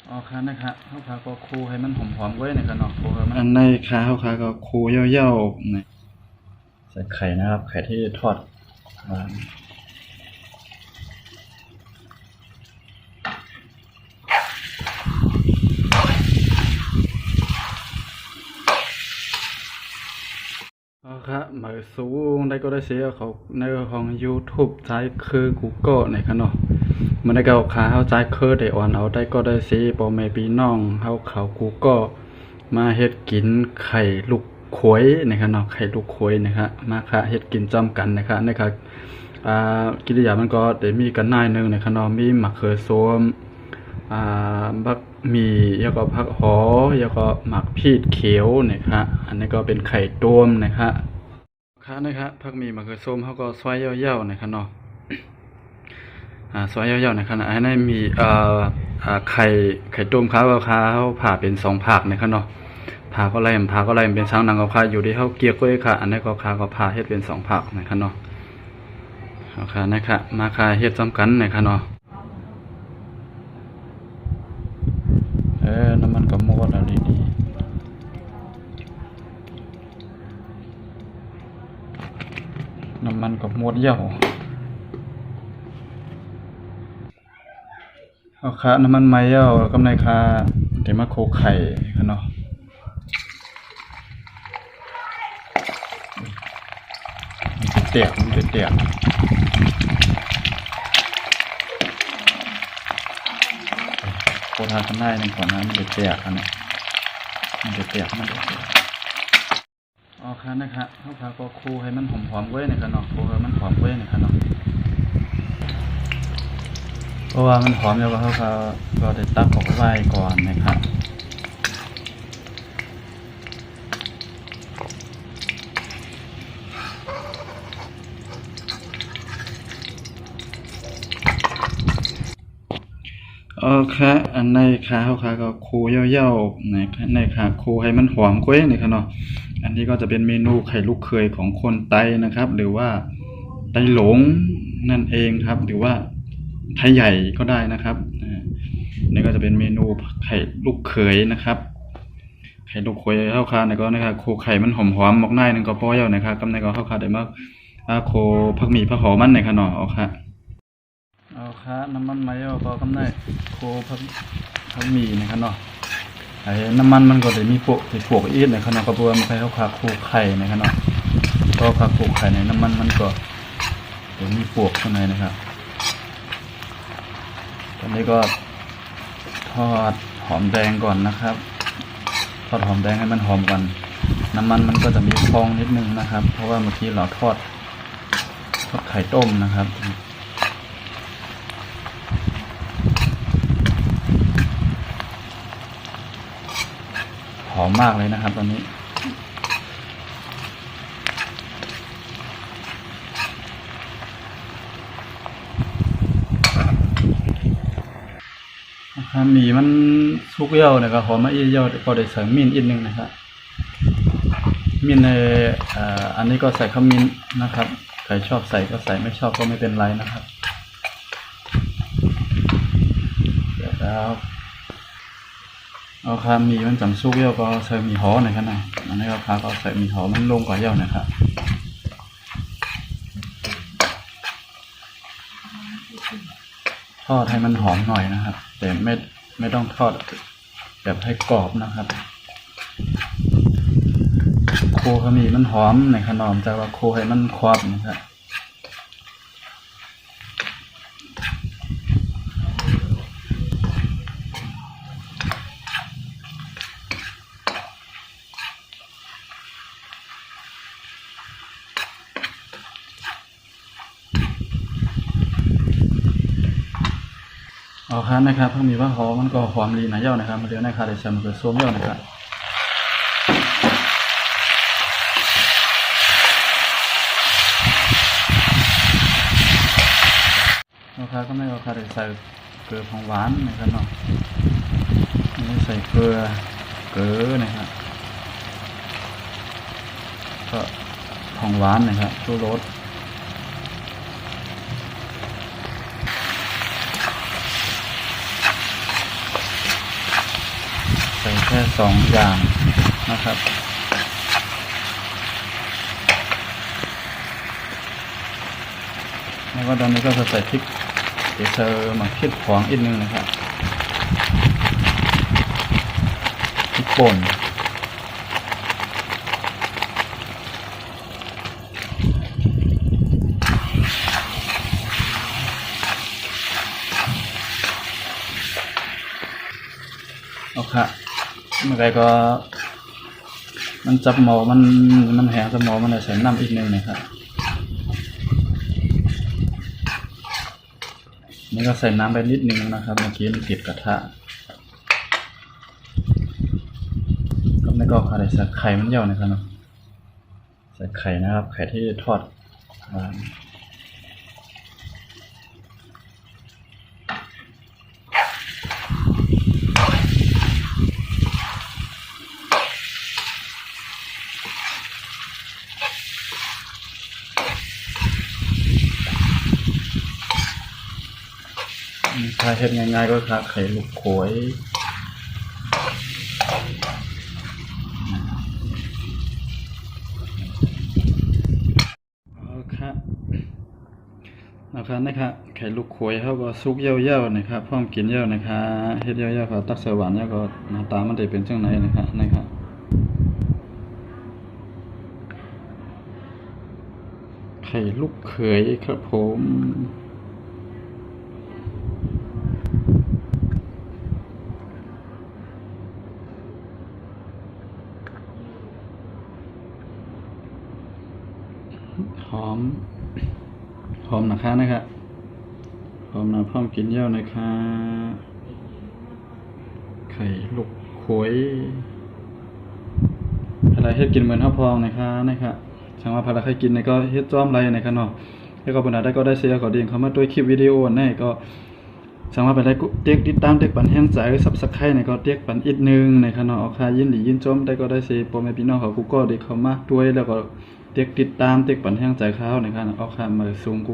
อ๋อค่ะนะครับข้าวขาก็คูให้มันหอมๆไว้นะครับเนาะคูให้มันอันในขาข้าวขาก็คูเย่าๆนะใส่ไข่นะครับไข่ที่ทอดวางอ๋อครับหมายสูงได้ก็ได้เสียเขาในของ YouTube ใช้คือ Google นะครับเนาะมันได้ก็ขาเฮาใช้คือได้อ่อนเอาได้ก็ได้สิพ่อแม่พี่น้องเฮาเขา Google มาเฮ็ดกินไข่ลูกขวยนะครับเนาะไข่ลูกขวยนะครับมาค่ะเฮ็ดกินจ้ำกันนะครับกิริยามันก็ได้มีกันหน่ายหนึงนะครับเนาะมีมะเขือส้มบักหมี่แล้วก็ผักหอแล้วก็หมักพีชเขียวนะครับอันนี้ก็เป็นไข่ต้มนะครับนะครับผักหมี่มะเขือส้มเขาก็ซอยยาวๆนะครับเนาะซอยยาวๆนะครับอันนี้มีไข่ต้มเขาผ่าเป็น2ผักนะครับเนาะผ่าก็ไล่เป็นช้างนังก็ผ่าอยู่ที่เขาเกี่ยวก้อยค่ะอันนี้ก็ก็ผ่าเฮ็ดเป็น2ผักนะครับเนาะเอาค่ะนะครับมาค่ะเฮ็ดซ้ำกันนะครับเนาะน้ำมันก็หมดแล้วดีๆน้ำมันก็หมดเยอะเอาค่ะน้ำมันไหม้เยอะกำไรค่ะเดี๋ยวมาโคไข่ค่ะเนาะมันเตียกโคทานกันได้ในก่อนนะมันจะเตียกอันนี้มันจะเตียกอ๋อค่ะนะครับเขาพาก็คูให้มันหอมๆไว้นะครับเนาะคูให้มันหอมไว้นะครับเนาะเพราะว่ามันหอมแล้วเขาก็ได้ตักออกไว้ก่อนนะครับโอเคอันในขาเขาก็คูเย่าๆในขาคูให้มันหอมกว่านะครับเนาะอันนี้ก็จะเป็นเมนูไข่ลูกเขยของคนไตนะครับหรือว่าไตหลงนั่นเองครับหรือว่าไทยใหญ่ก็ได้นะครับนี่ก็จะเป็นเมนูไข่ลูกเขยนะครับไข่ลูกเขยข้าวขาเนี่ยก็นะครับโคไข่มันหอมๆมอกหน้านึงก็พอแล้วนะครับกำในก็ข้าวขาได้มาโคผักหมี่ผักหอมมันนะครับเนาะเอาค่ะน้ำมันไหมก็กำในโคผักหมี่นะครับเนาะไอ้น้ำมันมันก็จะมีพวกอีกนะครับเนาะก็เพราะว่ามันเข้าขาโคไข่นะครับเนาะก็ขาโคไข่ในน้ำมันก็จะมีพวกข้างในนะครับตอนนี้ก็ทอดหอมแดงก่อนนะครับทอดหอมแดงให้มันหอมก่อนน้ำมันก็จะมีฟองนิดนึงนะครับเพราะว่าเมื่อกี้เราทอดไข่ต้มนะครับหอมมากเลยนะครับตอนนี้หมี่มันสุกเยี่ยวนะครับหอมมาเยี่ยวก็ได้ใส่มิ้นอีกนึงนะครับมิ้นในอันนี้ก็ใส่ขมิ้นนะครับใครชอบใส่ก็ใส่ไม่ชอบก็ไม่เป็นไรนะครับเดี๋ยวแล้วเอาหมี่มันจังสุกเยี่ยวก็ใส่หมี่หอหน่อยครับนะอันนี้ก็ใส่หมี่หอมันลงกว่าเยี่ยวนะครับทอดให้มันหอมหน่อยนะครับแต่ไม่ต้องทอดแบบให้กรอบนะครับโคขมิ้นมันหอมในขนมแต่ว่าโคให้มันครอบนะครับเอาครับนะครับเพิ่งมีว่าหอมมันก็หอมดีนะเย้านะครับมาเรียนนะครับเดี๋ยวจะมาเกิดส้มเย้านะครับเอาครับก็ไม่เอาครับเดี๋ยวใส่เกลือของหวานนะครับเนาะไม่ใส่เกลือนะครับก็ของหวานนะครับชูรส ค่2อย่างนะครับแล้วก็ตอนนี้ก็จะใส่พริกเซอร์มาคิดขวางอีกนึงนะครับพริกป่นเอาค่ะเมื่อไรก็มันจับหมอมันแห้งจับหมอมันเลยใส่น้ำอีกนึงนะครับนี่ก็ใส่น้ำไปนิดนึงนะครับเมื่อกี้มันติดกระทะก็ไม่ก็อะไรใส่ไข่มันเยอะนะครับเนาะใส่ไข่นะครับไข่ที่ทอดถ้าเฮ็ดง่ายๆก็คือไข่ลูกโขยเอาครับนะครับไข่ลูกโขยเขาก็ซุกเย่าๆนะครับพร้อมกินเย่านะครับเฮ็ดเย่าๆก็ตักใส่หวานแล้วก็หน้าตามันจะเป็นจังไดนะครับไข่ลูกเขยครับผมหอมนะครับหอมพร้อมกินเย่านะครับไข่ลูกโขยอะไรเฮ็ดกินเหมือนเฮาพองนะครับช่างว่าพาราเคยกินนี่ก็เฮ็ดจ้อมไรนะครับเนาะแล้วก็บ่น่าได้ก็ได้เสียก็ดีเข้ามาด้วยคลิปวิดีโอนี่ก็ช่างว่าไปได้เติ๊กติดตามเติ๊กปันแห้งใจ Subscribe นี่ก็เติ๊กปันอีกนึงนะครับเนาะเอาค่ายินดียินชมได้ก็ได้เสียพ่อแม่พี่น้องของกูก็ได้เข้ามาด้วยแล้วก็เติ๊กติดตามเติ๊กปันแห้งใจเขานะครับเอาค่ามาสูงกู